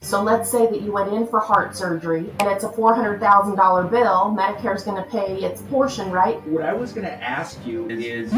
So let's say that you went in for heart surgery and it's a $400,000 bill. Medicare's going to pay its portion, right? What I was going to ask you is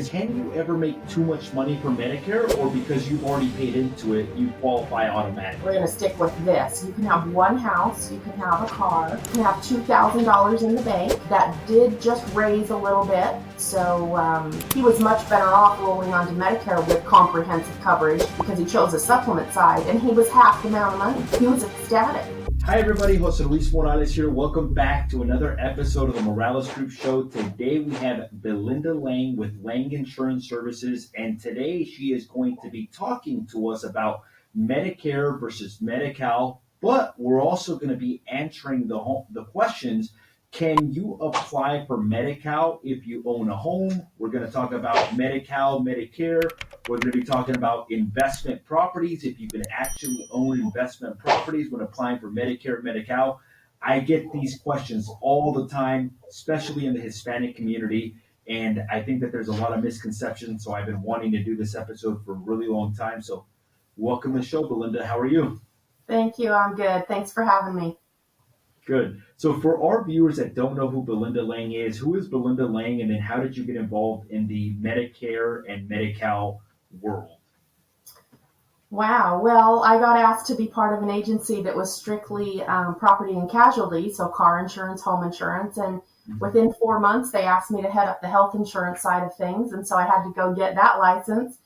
can you ever make too much money for Medicare, or because you've already paid into it, you qualify automatically? We're going to stick with this. You can have one house, you can have a car, you can have $2,000 in the bank. That did just raise a little bit. So he was much better off rolling onto Medicare with comprehensive coverage because he chose the supplement side, and he was half the amount of money. He was ecstatic. Hi everybody, Jose Luis Morales here. Welcome back to another episode of the Morales Group Show. Today we have Belinda Lang with Lang Insurance Services, and today she is going to be talking to us about Medicare versus Medi-Cal, but we're also going to be answering the questions. Can you apply for Medi-Cal if you own a home? We're going to talk about Medi-Cal, Medicare. We're going to be talking about investment properties, if you can actually own investment properties when applying for Medicare and Medi-Cal. I get these questions all the time, especially in the Hispanic community, and I think that there's a lot of misconceptions, so I've been wanting to do this episode for a really long time. So welcome to the show, Belinda. How are you? Thank you. I'm good. Thanks for having me. Good. So for our viewers that don't know who Belinda Lang is, who is Belinda Lang, and then how did you get involved in the Medicare and Medi-Cal world? Wow. Well, I got asked to be part of an agency that was strictly property and casualty, so car insurance, home insurance, and within 4 months they asked me to head up the health insurance side of things, and so I had to go get that license.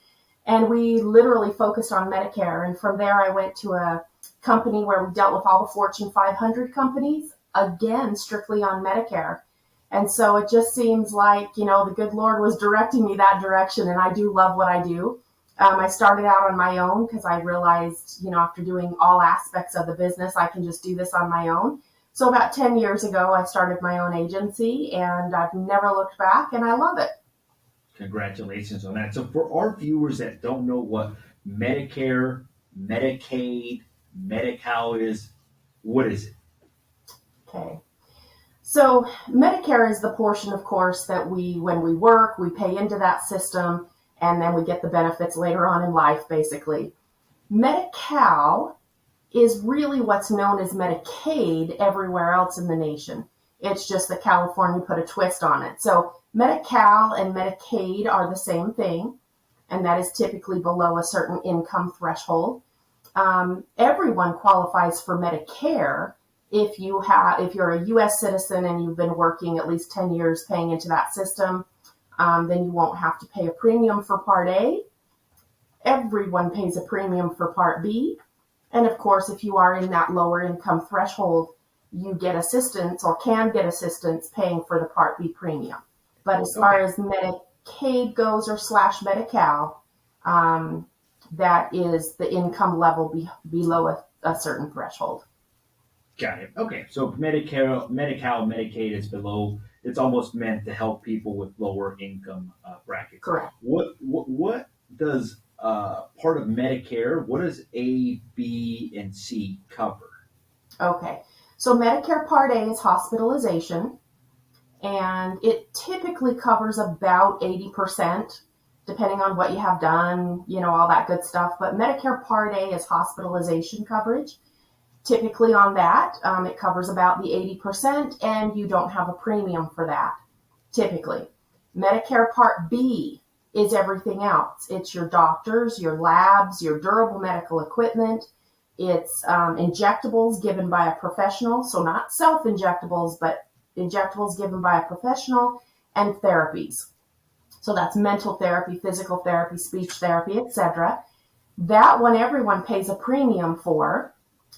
And we literally focused on Medicare, and from there I went to a company where we dealt with all the Fortune 500 companies, again, strictly on Medicare. And so it just seems like, the good Lord was directing me that direction, and I do love what I do. I started out on my own because I realized, after doing all aspects of the business, I can just do this on my own. So about 10 years ago, I started my own agency, and I've never looked back, and I love it. Congratulations on that. So for our viewers that don't know what Medicare, Medicaid, Medi-Cal is, what is it? Okay. So Medicare is the portion, of course, that when we work, we pay into that system, and then we get the benefits later on in life, basically. Medi-Cal is really what's known as Medicaid everywhere else in the nation. It's just that California put a twist on it. So Medi-Cal and Medicaid are the same thing, and that is typically below a certain income threshold. Everyone qualifies for Medicare if you're a U.S. citizen and you've been working at least 10 years paying into that system. Then you won't have to pay a premium for Part A. Everyone pays a premium for Part B. And of course, if you are in that lower income threshold, you get assistance or can get assistance paying for the Part B premium. But as far as Medicaid goes or / Medi-Cal, that is the income level below a certain threshold. Got it. Okay. So Medicare, Medi-Cal, Medicaid is below. It's almost meant to help people with lower income brackets. Correct. What does part of Medicare, what does A, B, and C cover? Okay. So Medicare Part A is hospitalization, and it typically covers about 80%, depending on what you have done, all that good stuff. But Medicare Part A is hospitalization coverage. Typically on that, it covers about the 80%, and you don't have a premium for that, typically. Medicare Part B is everything else. It's your doctors, your labs, your durable medical equipment. It's injectables given by a professional, so not self-injectables, but injectables given by a professional, and therapies. So that's mental therapy, physical therapy, speech therapy, etc. That one everyone pays a premium for.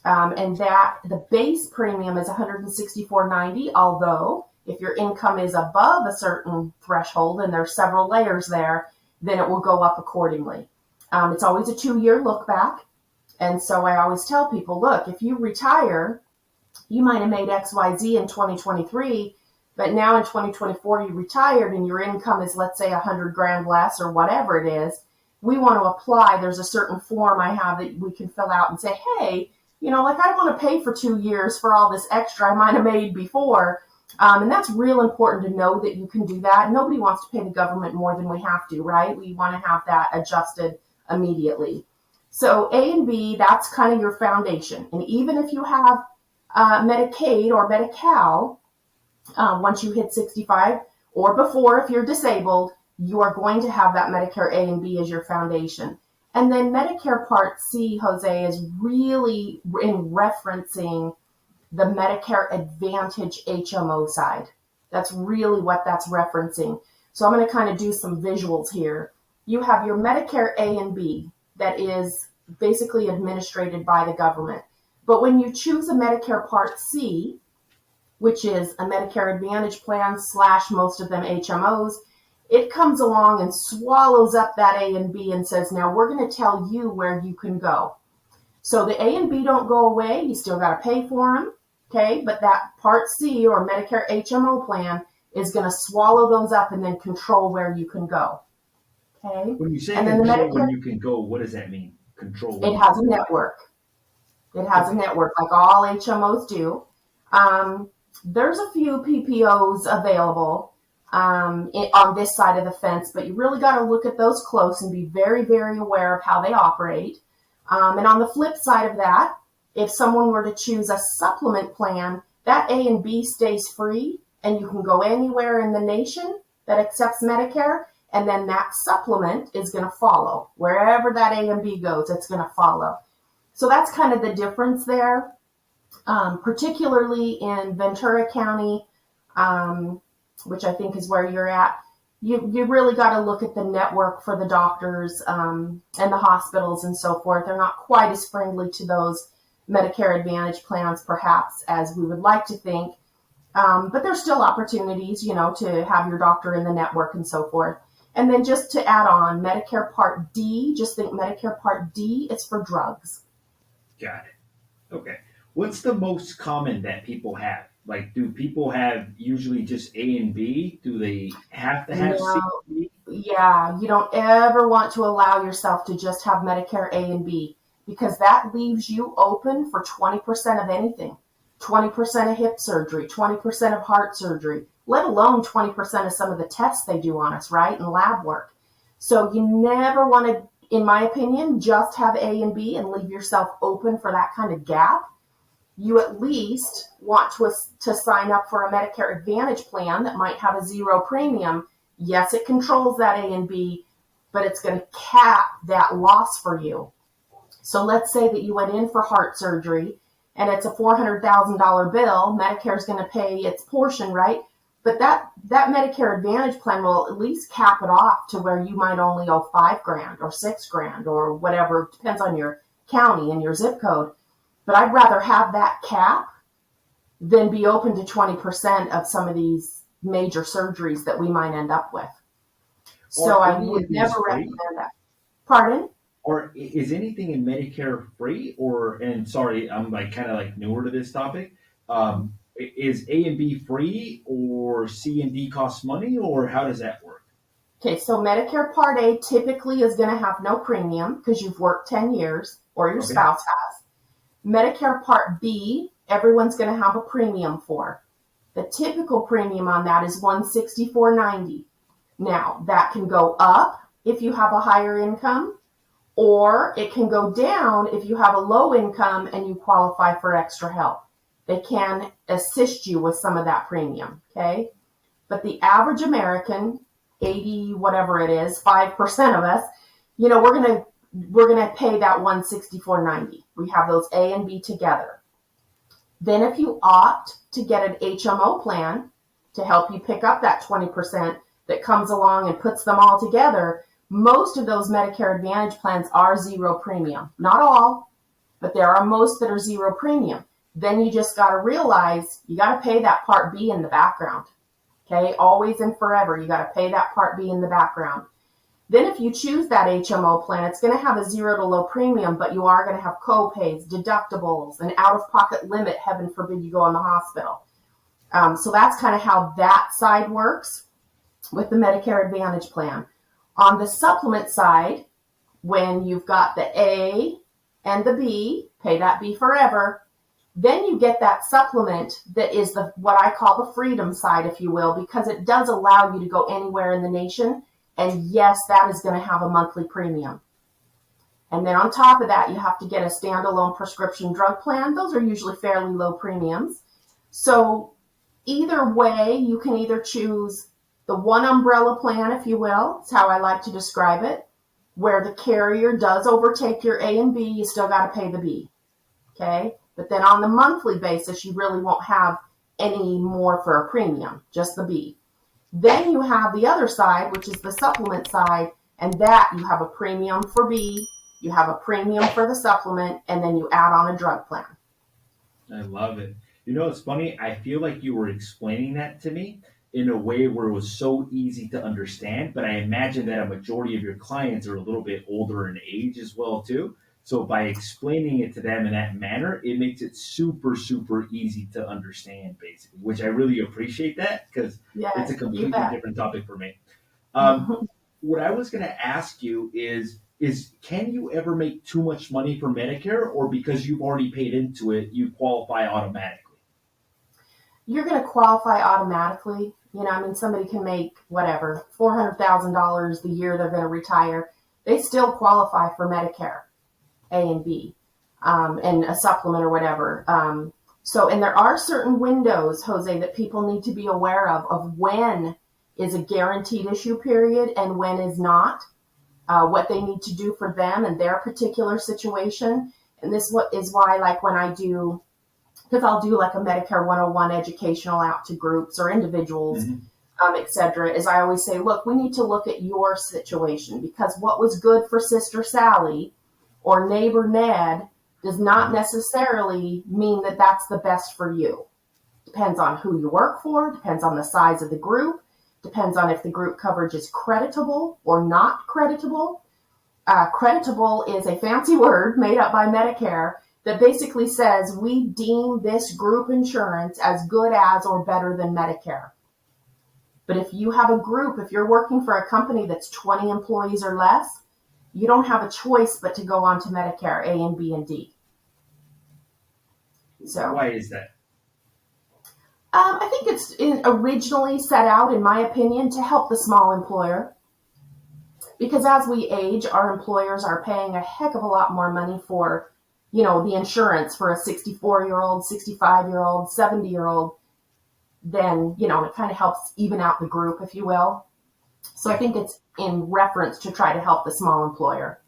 And that the base premium is $164.90, although if your income is above a certain threshold, and there's several layers there, then it will go up accordingly. It's always a 2-year look back. And so I always tell people, look, if you retire, you might have made XYZ in 2023, but now in 2024 you retired and your income is, let's say, $100,000 less or whatever it is. We want to apply. There's a certain form I have that we can fill out and say, hey, I don't want to pay for 2 years for all this extra I might have made before. And that's real important to know that you can do that. Nobody wants to pay the government more than we have to, right? We want to have that adjusted immediately. So A and B, that's kind of your foundation. And even if you have Medicaid or Medi-Cal, once you hit 65 or before, if you're disabled, you are going to have that Medicare A and B as your foundation. And then Medicare Part C, Jose, is really in referencing the Medicare Advantage HMO side. That's really what that's referencing. So I'm going to kind of do some visuals here. You have your Medicare A and B that is basically administered by the government. But when you choose a Medicare Part C, which is a Medicare Advantage plan / most of them HMOs, it comes along and swallows up that A and B and says, now we're going to tell you where you can go. So the A and B don't go away. You still got to pay for them. Okay. But that Part C or Medicare HMO plan is going to swallow those up and then control where you can go. Okay. When you say and control then the Medicare, where you can go, what does that mean? Control. It has a network. It has a network like all HMOs do. There's a few PPOs available on this side of the fence, but you really got to look at those close and be very, very aware of how they operate. And on the flip side of that, if someone were to choose a supplement plan, that A and B stays free and you can go anywhere in the nation that accepts Medicare, and then that supplement is going to follow. Wherever that A and B goes, it's going to follow. So that's kind of the difference there, particularly in Ventura County, which I think is where you're at. You really got to look at the network for the doctors and the hospitals and so forth. They're not quite as friendly to those Medicare Advantage plans, perhaps, as we would like to think. But there's still opportunities, to have your doctor in the network and so forth. And then just to add on, Medicare Part D, just think Medicare Part D is for drugs. Got it. Okay. What's the most common that people have? Like, do people have usually just A and B? Do they have to have C and D? Yeah, you don't ever want to allow yourself to just have Medicare A and B, because that leaves you open for 20% of anything. 20% of hip surgery, 20% of heart surgery, let alone 20% of some of the tests they do on us, right? And lab work. So you never want to, in my opinion, just have A and B and leave yourself open for that kind of gap. You at least want to sign up for a Medicare Advantage plan that might have a zero premium. Yes, it controls that A and B, but it's going to cap that loss for you. So let's say that you went in for heart surgery and it's a $400,000 bill. Medicare is going to pay its portion, right? But that Medicare Advantage plan will at least cap it off to where you might only owe $5,000 or $6,000 or whatever. Depends on your county and your zip code. But I'd rather have that cap than be open to 20% of some of these major surgeries that we might end up with. So I would never recommend that. Pardon? Or is anything in Medicare free? And sorry, I'm kind of newer to this topic. Is A and B free, or C and D cost money, or how does that work? Okay, so Medicare Part A typically is going to have no premium because you've worked 10 years or your spouse has. Medicare Part B, everyone's going to have a premium for. The typical premium on that is $164.90. Now, that can go up if you have a higher income, or it can go down if you have a low income and you qualify for extra help. They can assist you with some of that premium, okay? But the average American, 80 whatever it is, 5% of us, we're gonna pay that $164.90. We have those A and B together. Then if you opt to get an HMO plan to help you pick up that 20% that comes along and puts them all together, most of those Medicare Advantage plans are zero premium. Not all, but there are most that are zero premium. Then you just got to realize you got to pay that Part B in the background. Okay, always and forever, you got to pay that Part B in the background. Then if you choose that HMO plan, it's going to have a zero to low premium, but you are going to have co-pays, deductibles, an out-of-pocket limit, heaven forbid you go in the hospital. So that's kind of how that side works with the Medicare Advantage plan. On the supplement side, when you've got the A and the B, pay that B forever, then you get that supplement that is what I call the freedom side, if you will, because it does allow you to go anywhere in the nation. And yes, that is going to have a monthly premium. And then on top of that, you have to get a standalone prescription drug plan. Those are usually fairly low premiums. So either way, you can either choose the one umbrella plan, if you will. It's how I like to describe it, where the carrier does overtake your A and B, you still got to pay the B. Okay? But then on the monthly basis, you really won't have any more for a premium, just the B. Then you have the other side, which is the supplement side, and that you have a premium for B, you have a premium for the supplement, and then you add on a drug plan. I love it. You know, it's funny. I feel like you were explaining that to me in a way where it was so easy to understand, but I imagine that a majority of your clients are a little bit older in age as well, too. So by explaining it to them in that manner, it makes it super, super easy to understand, basically, which I really appreciate that because it's Yes, a you completely bet. different topic for me. Um, what I was going to ask you is can you ever make too much money for Medicare, or because you've already paid into it, you qualify automatically? You're going to qualify automatically. I mean, somebody can make whatever, $400,000 the year they're going to retire. They still qualify for Medicare A and B, and a supplement or whatever. And there are certain windows, Jose, that people need to be aware of when is a guaranteed issue period and when is not, what they need to do for them and their particular situation. And this is why, like when I do, because I'll do like a Medicare 101 educational out to groups or individuals, Hmm. et cetera, is I always say, look, we need to look at your situation, because what was good for Sister Sally or neighbor Ned does not necessarily mean that that's the best for you. Depends on who you work for, depends on the size of the group, depends on if the group coverage is creditable or not creditable. Creditable is a fancy word made up by Medicare that basically says we deem this group insurance as good as or better than Medicare. But if you have a group, if you're working for a company that's 20 employees or less, you don't have a choice but to go on to Medicare A and B and D. So Why is that? I think it's originally set out, in my opinion, to help the small employer. Because as we age, our employers are paying a heck of a lot more money for, the insurance for a 64-year-old, 65-year-old, 70-year-old. Then, it kind of helps even out the group, if you will. So I Yeah. think it's in reference to try to help the small employer.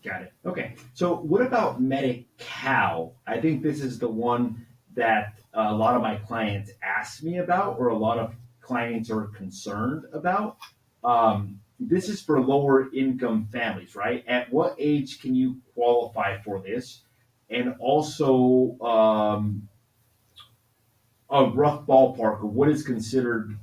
Got it. Okay. So what about Medi-Cal? I think this is the one that a lot of my clients ask me about, or a lot of clients are concerned about. This is for lower income families, right? At what age can you qualify for this? And also a rough ballpark of what is considered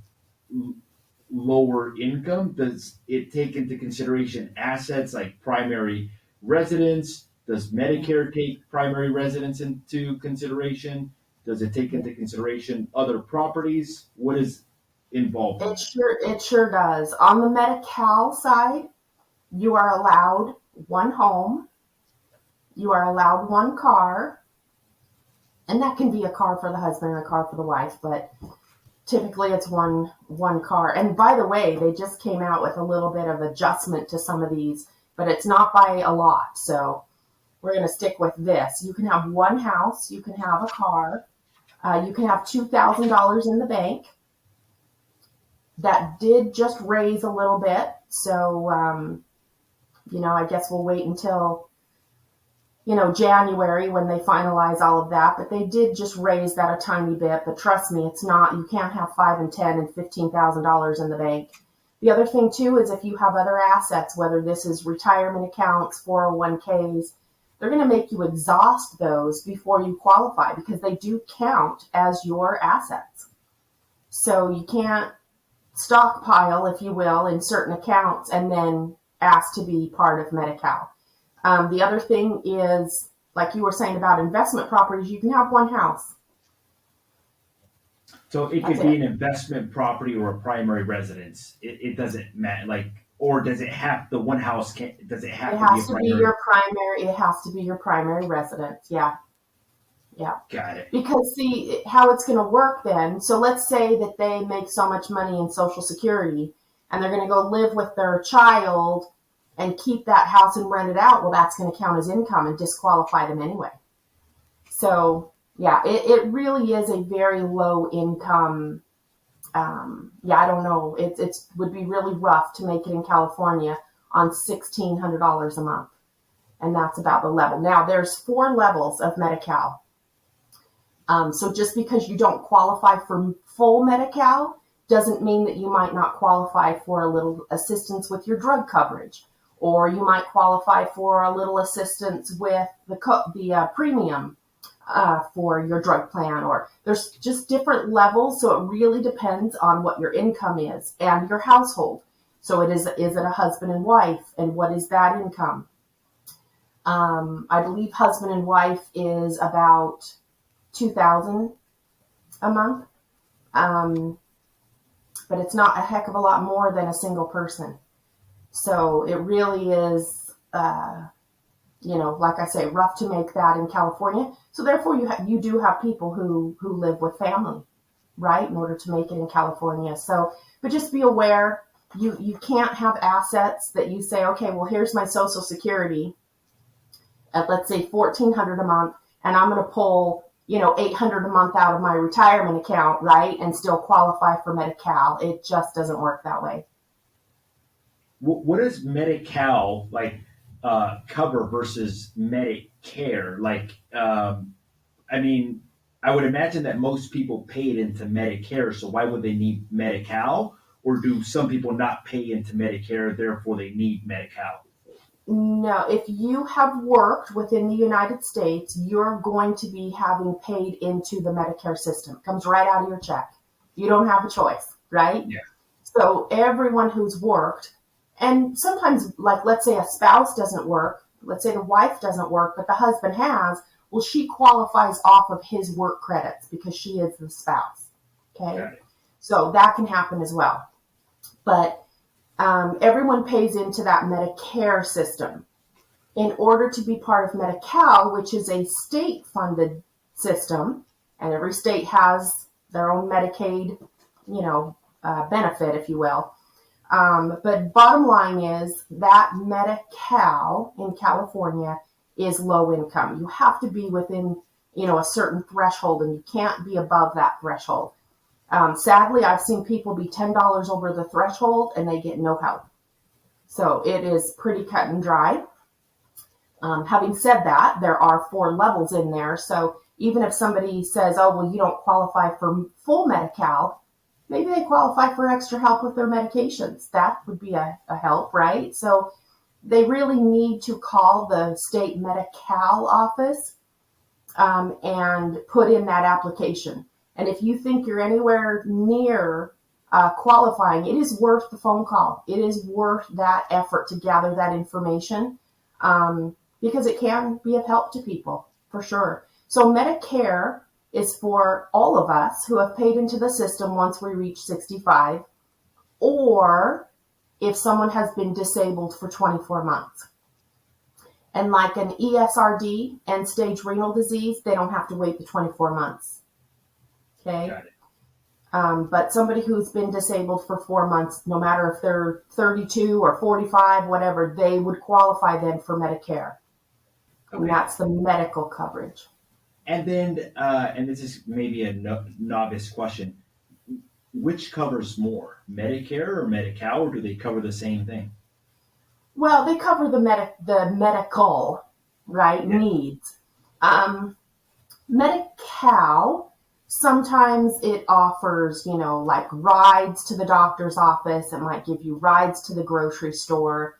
lower income? Does it take into consideration assets like primary residence? Does Medicare take primary residence into consideration? Does it take into consideration other properties? What is involved in that? It sure does. On the Medi-Cal side, you are allowed one home, you are allowed one car, and that can be a car for the husband and a car for the wife, but typically it's one car. And by the way, they just came out with a little bit of adjustment to some of these, but it's not by a lot. So we're going to stick with this. You can have one house, you can have a car, you can have $2,000 in the bank. That did just raise a little bit. So, I guess we'll wait until, January when they finalize all of that. But they did just raise that a tiny bit. But trust me, it's not, you can't have $5 and $10 and $15,000 in the bank. The other thing too is if you have other assets, whether this is retirement accounts, 401ks, they're going to make you exhaust those before you qualify, because they do count as your assets. So you can't stockpile, if you will, in certain accounts and then ask to be part of Medi-Cal. The other thing is, like you were saying about investment properties, you can have one house. So it That's could be it. an investment property or a primary residence. It doesn't matter. Like, or does it have the one house? Does it It have to be a has to be primary? your primary. It has to be your primary residence. Yeah, yeah. Got it. Because see how it's going to work then. So let's say that they make so much money in Social Security, and they're going to go live with their child and keep that house and rent it out, well, that's going to count as income and disqualify them anyway. So yeah, it really is a very low income. Yeah, I don't know. It would be really rough to make it in California on $1,600 a month. And that's about the level. Now, there's 4 levels of Medi-Cal. So just because you don't qualify for full Medi-Cal doesn't mean that you might not qualify for a little assistance with your drug coverage, or you might qualify for a little assistance with the premium for your drug plan, or there's just different levels. So it really depends on what your income is and your household. So is it a husband and wife, and what is that income? I believe husband and wife is about $2,000 a month. But it's not a heck of a lot more than a single person. So it really is, like I say, rough to make that in California. So therefore you do have people who live with family, right, in order to make it in California. So, but just be aware, you can't have assets that you say, okay, well, here's my Social Security at, let's say, $1,400 a month, and I'm going to pull, $800 a month out of my retirement account, right, and still qualify for Medi-Cal. It just doesn't work that way. What does Medi-Cal cover versus Medicare? I mean, I would imagine that most people paid into Medicare, so why would they need Medi-Cal? Or do some people not pay into Medicare, therefore they need Medi-Cal? No, if you have worked within the United States, you're going to be having paid into the Medicare system. It comes right out of your check. You don't have a choice, right? Yeah. So everyone who's worked, and sometimes, like, let's say a spouse doesn't work, let's say the wife doesn't work, but the husband has, well, she qualifies off of his work credits because she is the spouse. Okay? So that can happen as well. But everyone pays into that Medicare system. In order to be part of Medi-Cal, which is a state-funded system, and every state has their own Medicaid, benefit, if you will. But bottom line is that Medi-Cal in California is low income. You have to be within, a certain threshold, and you can't be above that threshold. Sadly, I've seen people be $10 over the threshold and they get no help. So it is pretty cut and dry. Having said that, there are 4 levels in there. So even if somebody says, oh, well, you don't qualify for full Medi-Cal, maybe they qualify for extra help with their medications. That would be a help, right? So they really need to call the state Medi-Cal office and put in that application. And if you think you're anywhere near qualifying, it is worth the phone call. It is worth that effort to gather that information because it can be of help to people, for sure. So Medicare is for all of us who have paid into the system once we reach 65, or if someone has been disabled for 24 months. And like an ESRD, end-stage renal disease, they don't have to wait the 24 months. Okay. Got it. But somebody who's been disabled for 4 months, no matter if they're 32 or 45, whatever, they would qualify then for Medicare. Okay. And that's the medical coverage. And then, and this is maybe a novice question, which covers more, Medicare or Medi-Cal, or do they cover the same thing? Well, they cover the medical, right, needs. Medi-Cal, sometimes it offers, like rides to the doctor's office. It might give you rides to the grocery store.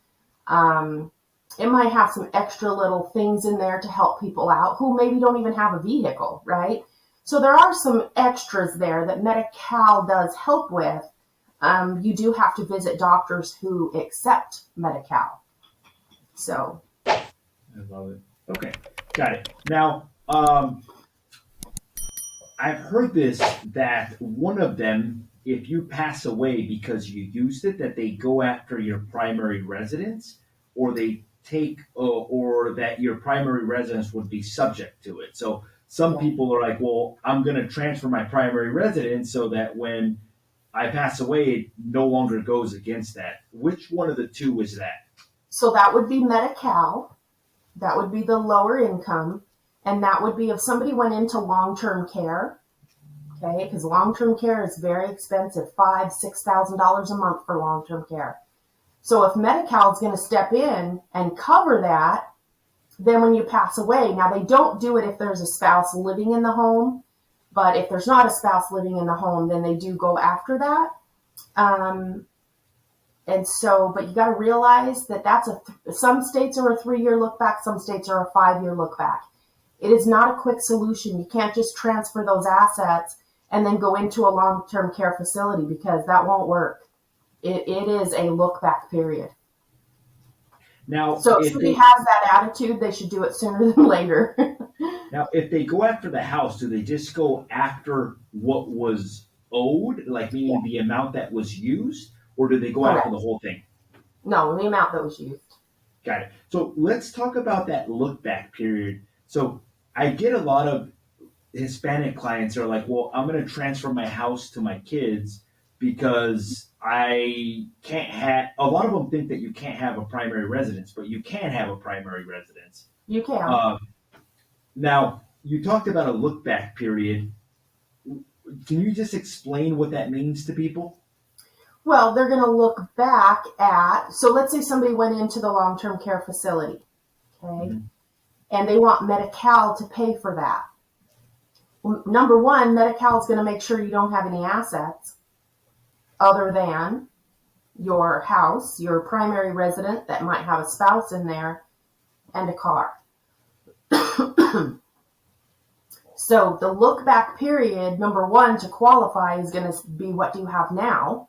It might have some extra little things in there to help people out who maybe don't even have a vehicle, right? So there are some extras there that Medi-Cal does help with. You do have to visit doctors who accept Medi-Cal. So. I love it. Okay, got it. Now, I've heard this, that one of them, if you pass away because you used it, that they go after your primary residence, or they take, or that your primary residence would be subject to it. So some people are like, well, I'm going to transfer my primary residence so that when I pass away, it no longer goes against that. Which one of the two is that? So that would be Medi-Cal. That would be the lower income. And that would be if somebody went into long-term care, okay, because long-term care is very expensive, $5,000, $6,000 a month for long-term care. So if Medi-Cal is going to step in and cover that, then when you pass away, now they don't do it if there's a spouse living in the home, but if there's not a spouse living in the home, then they do go after that. And so, but you got to realize that some states are a 3-year look back, some states are a 5-year look back. It is not a quick solution. You can't just transfer those assets and then go into a long-term care facility because that won't work. It is a look back period. Now, so if somebody has that attitude, they should do it sooner than later. Now, if they go after the house, do they just go after what was owed, like meaning the amount that was used, or do they go Correct. after the whole thing? No, the amount that was used. Got it. So let's talk about that look back period. So I get a lot of Hispanic clients are like, well, I'm going to transfer my house to my kids because I can't have, a lot of them think that you can't have a primary residence, but you can have a primary residence. You can. Now, you talked about a look back period. Can you just explain what that means to people? Well, they're going to look back at, so let's say somebody went into the long-term care facility, okay, and they want Medi-Cal to pay for that. Well, number one, Medi-Cal is going to make sure you don't have any assets other than your house, your primary resident that might have a spouse in there, and a car. So the look back period, number one, to qualify is going to be what do you have now?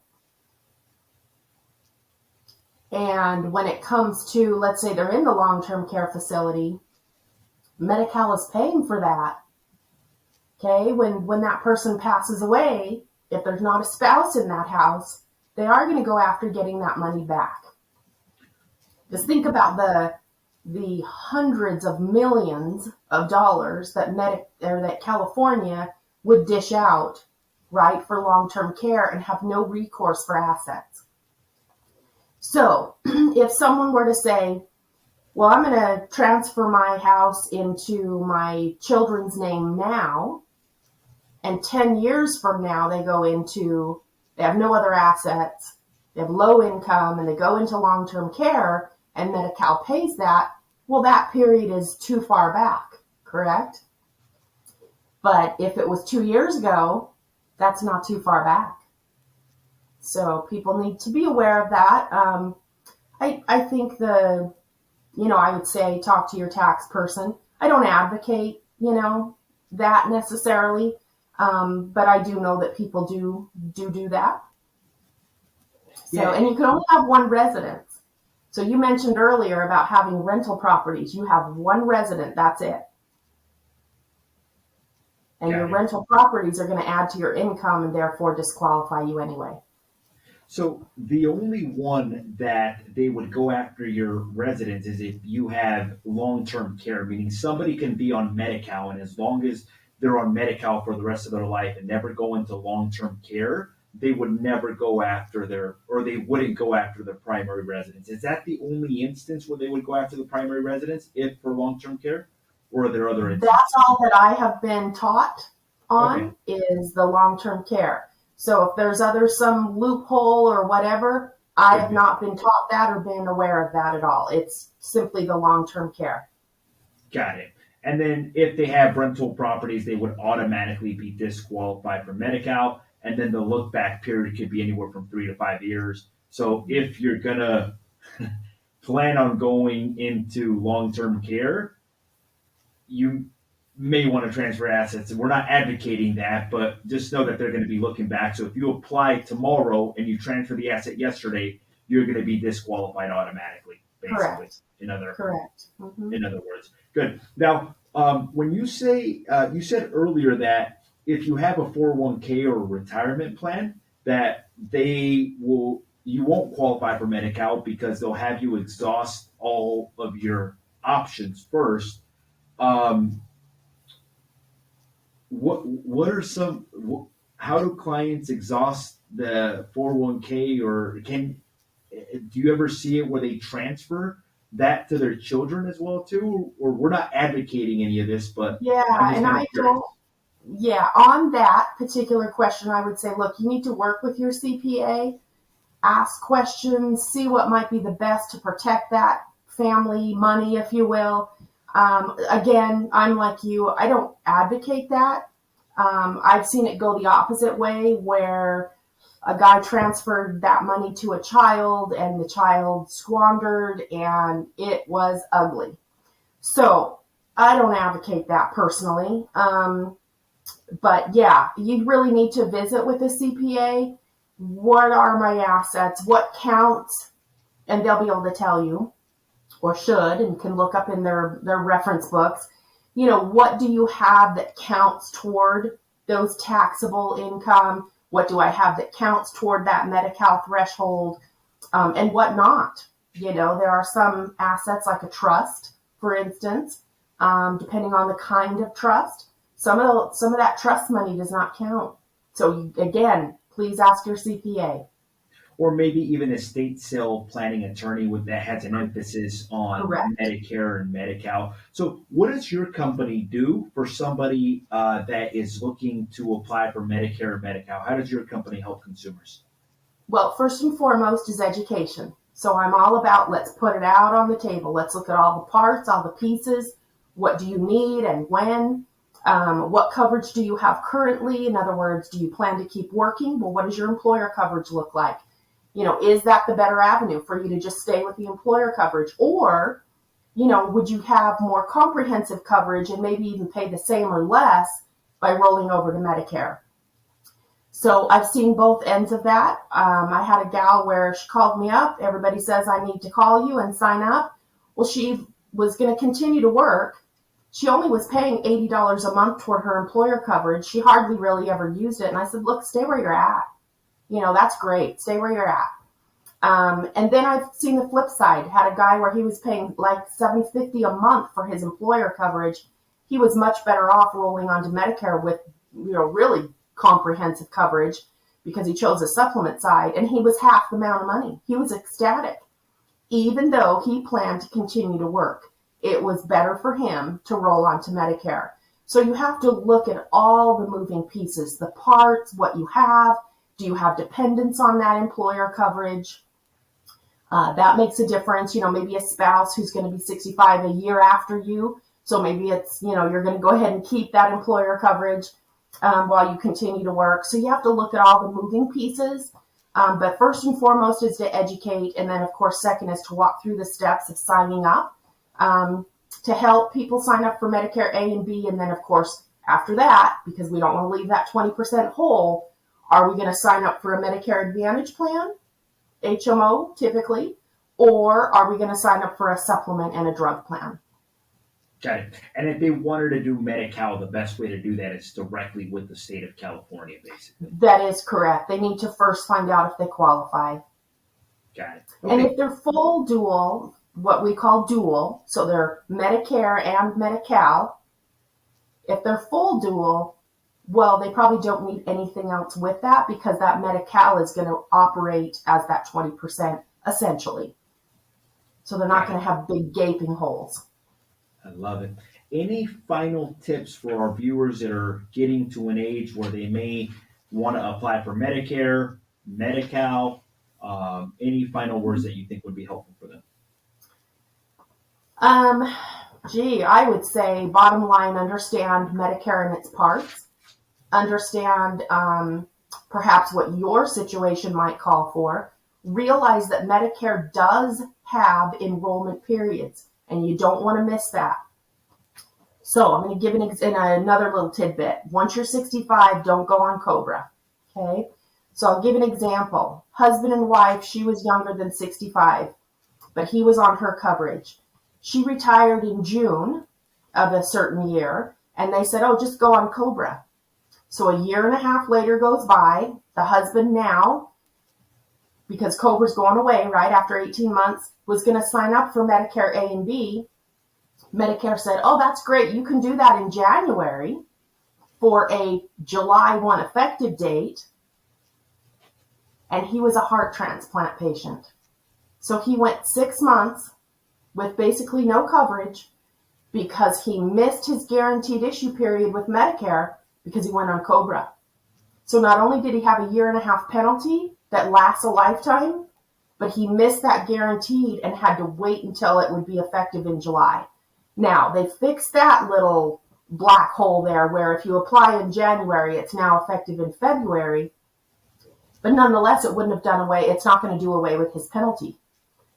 And when it comes to, let's say they're in the long-term care facility, Medi-Cal is paying for that. Okay, when that person passes away, if there's not a spouse in that house, they are going to go after getting that money back. Just think about the hundreds of millions of dollars that California would dish out, right, for long-term care and have no recourse for assets. So if someone were to say, well, I'm going to transfer my house into my children's name now, and 10 years from now they have no other assets, they have low income, and they go into long-term care, and Medi-Cal pays that, well, that period is too far back, correct? But if it was 2 years ago, that's not too far back. So people need to be aware of that. I think I would say talk to your tax person. I don't advocate, that necessarily, but I do know that people do that. So, yeah. And you can only have one residence. So you mentioned earlier about having rental properties. You have one resident, that's it. And your rental properties are going to add to your income and therefore disqualify you anyway. So the only one that they would go after your residence is if you have long-term care, meaning somebody can be on Medi-Cal, and as long as they're on Medi-Cal for the rest of their life and never go into long-term care, they would never go after they wouldn't go after their primary residence. Is that the only instance where they would go after the primary residence if for long-term care? Or are there other instances? That's all that I have been taught on is the long-term care. So if there's some loophole or whatever, I have not been taught that or been aware of that at all. It's simply the long-term care. Got it. And then if they have rental properties, they would automatically be disqualified from Medi-Cal. And then the look back period could be anywhere from 3 to 5 years. So if you're going to plan on going into long-term care, you may want to transfer assets. And we're not advocating that, but just know that they're going to be looking back. So if you apply tomorrow and you transfer the asset yesterday, you're going to be disqualified automatically, basically. Correct. In other words. Good. Now, when you say, you said earlier that if you have a 401k or a retirement plan, that you won't qualify for Medi-Cal because they'll have you exhaust all of your options first. How do clients exhaust the 401k, or do you ever see it where they transfer that to their children as well too? Or we're not advocating any of this, but I'm Yeah, just and kind of I curious. don't. Yeah, on that particular question, I would say, look, you need to work with your CPA, ask questions, see what might be the best to protect that family money, if you will. Again, I'm like you, I don't advocate that. I've seen it go the opposite way where a guy transferred that money to a child and the child squandered and it was ugly. So I don't advocate that personally. But yeah, you really need to visit with a CPA. What are my assets? What counts? And they'll be able to tell you, or should, and can look up in their reference books. What do you have that counts toward those taxable income? What do I have that counts toward that Medi-Cal threshold? And what not? There are some assets like a trust, for instance, depending on the kind of trust. Some of that trust money does not count. So again, please ask your CPA. Or maybe even a state sale planning attorney that has an emphasis on Correct. Medicare and Medi-Cal. So, what does your company do for somebody that is looking to apply for Medicare and Medi-Cal? How does your company help consumers? Well, first and foremost is education. So I'm all about let's put it out on the table. Let's look at all the parts, all the pieces. What do you need and when? What coverage do you have currently? In other words, do you plan to keep working? Well, what does your employer coverage look like? Is that the better avenue for you to just stay with the employer coverage? Or, would you have more comprehensive coverage and maybe even pay the same or less by rolling over to Medicare? So I've seen both ends of that. I had a gal where she called me up. Everybody says I need to call you and sign up. Well, she was going to continue to work. She only was paying $80 a month toward her employer coverage. She hardly really ever used it. And I said, look, stay where you're at. That's great. Stay where you're at. And then I've seen the flip side. Had a guy where he was paying like $750 a month for his employer coverage. He was much better off rolling onto Medicare with, really comprehensive coverage because he chose a supplement side, and he was half the amount of money. He was ecstatic, even though he planned to continue to work. It was better for him to roll onto Medicare. So you have to look at all the moving pieces, the parts, what you have. Do you have dependents on that employer coverage? That makes a difference. Maybe a spouse who's going to be 65 a year after you. So maybe it's, you're going to go ahead and keep that employer coverage while you continue to work. So you have to look at all the moving pieces. But first and foremost is to educate. And then, of course, second is to walk through the steps of signing up to help people sign up for Medicare A and B. And then, of course, after that, because we don't want to leave that 20% whole, are we going to sign up for a Medicare Advantage plan, HMO typically, or are we going to sign up for a supplement and a drug plan? Got it. And if they wanted to do Medi-Cal, the best way to do that is directly with the state of California, basically. That is correct. They need to first find out if they qualify. Got it. And Okay. if they're full dual, what we call dual, so they're Medicare and Medi-Cal, if they're full dual, well, they probably don't need anything else with that because that Medi-Cal is going to operate as that 20% essentially. So they're not Got going it. to have big gaping holes. I love it. Any final tips for our viewers that are getting to an age where they may want to apply for Medicare, Medi-Cal? Any final words that you think would be helpful for them? Um, I would say bottom line, understand Medicare and its parts. Understand perhaps what your situation might call for. Realize that Medicare does have enrollment periods, and you don't want to miss that. So I'm going to give another little tidbit. Once you're 65, don't go on COBRA. Okay? So I'll give an example. Husband and wife, she was younger than 65, but he was on her coverage. She retired in June of a certain year, and they said, oh, just go on COBRA. So a year and a half later goes by. The husband now, because COBRA's going away right after 18 months, was going to sign up for Medicare A and B. Medicare said, oh, that's great. You can do that in January for a July 1 effective date. And he was a heart transplant patient. So he went 6 months with basically no coverage because he missed his guaranteed issue period with Medicare because he went on COBRA. So not only did he have a 1.5-year penalty that lasts a lifetime, but he missed that guaranteed and had to wait until it would be effective in July. Now, they fixed that little black hole there where if you apply in January, it's now effective in February. But nonetheless, it wouldn't have done away. It's not going to do away with his penalty.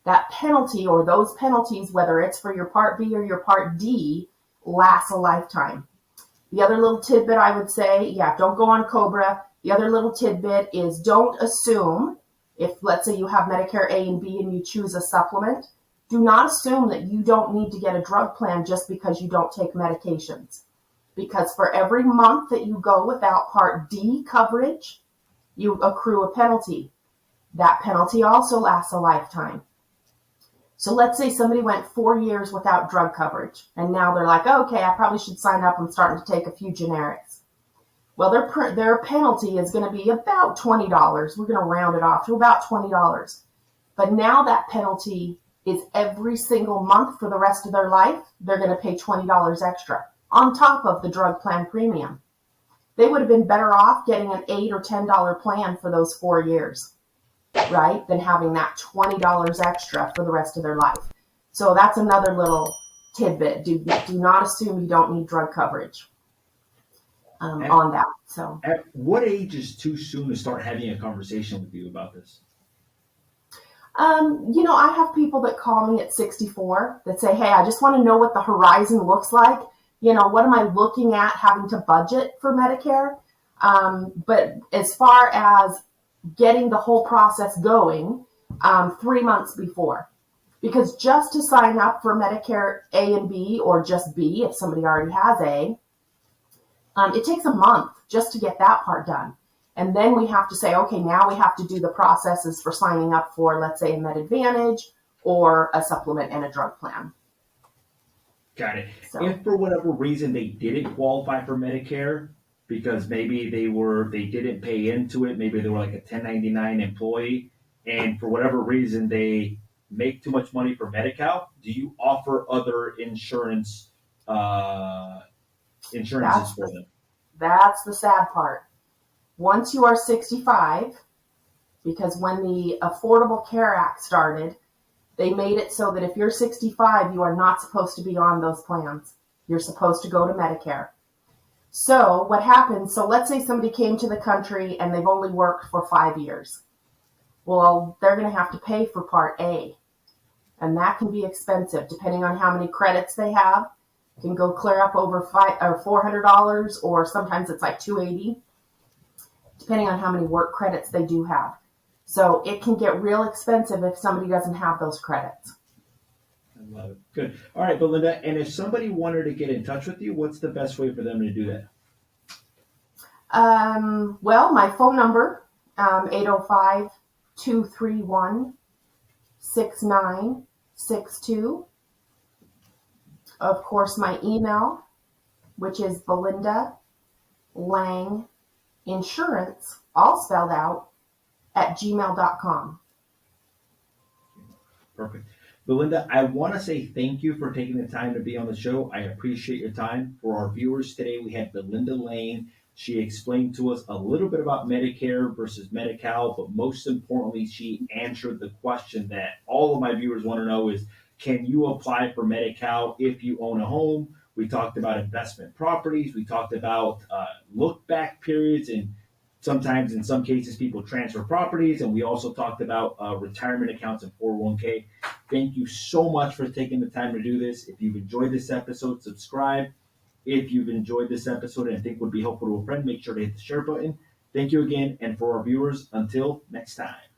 That penalty or those penalties, whether it's for your Part B or your Part D, lasts a lifetime. The other little tidbit I would say, don't go on COBRA. The other little tidbit is don't assume, if let's say you have Medicare A and B and you choose a supplement, do not assume that you don't need to get a drug plan just because you don't take medications. Because for every month that you go without Part D coverage, you accrue a penalty. That penalty also lasts a lifetime. So let's say somebody went 4 years without drug coverage, and now they're like, okay, I probably should sign up. I'm starting to take a few generics. Well, their penalty is going to be about $20. We're going to round it off to about $20. But now that penalty is every single month for the rest of their life. They're going to pay $20 extra on top of the drug plan premium. They would have been better off getting an $8 or $10 plan for those 4 years, right, than having that $20 extra for the rest of their life. So that's another little tidbit. Do not assume you don't need drug coverage on that. So, at what age is too soon to start having a conversation with you about this? I have people that call me at 64 that say, hey, I just want to know what the horizon looks like. What am I looking at having to budget for Medicare? But as far as getting the whole process going, 3 months before. Because just to sign up for Medicare A and B, or just B if somebody already has A, it takes a month just to get that part done. And then we have to say, okay, now we have to do the processes for signing up for, let's say, a Med Advantage or a supplement and a drug plan. Got it. So, if for whatever reason they didn't qualify for Medicare because maybe they didn't pay into it, maybe they were like a 1099 employee, and for whatever reason they make too much money for Medi-Cal, do you offer other insurances for them? That's the sad part. Once you are 65, because when the Affordable Care Act started, they made it so that if you're 65, you are not supposed to be on those plans. You're supposed to go to Medicare. So what happens, so let's say somebody came to the country and they've only worked for 5 years. Well, they're going to have to pay for Part A. And that can be expensive, depending on how many credits they have. It can go clear up over $400, or sometimes it's like $280, depending on how many work credits they do have. So it can get real expensive if somebody doesn't have those credits. I love it. Good. All right, Belinda, and if somebody wanted to get in touch with you, what's the best way for them to do that? Well, my phone number, 805-231-6962. Of course, my email, which is Belinda Lang Insurance, all spelled out, @gmail.com. Perfect. Belinda, I want to say thank you for taking the time to be on the show. I appreciate your time. For our viewers today, we had Belinda Lang. She explained to us a little bit about Medicare versus Medi-Cal, but most importantly, she answered the question that all of my viewers want to know is, can you apply for Medi-Cal if you own a home? We talked about investment properties. We talked about look-back periods, and sometimes, in some cases, people transfer properties. And we also talked about retirement accounts and 401k. Thank you so much for taking the time to do this. If you've enjoyed this episode, subscribe. If you've enjoyed this episode and think would be helpful to a friend, make sure to hit the share button. Thank you again. And for our viewers, until next time.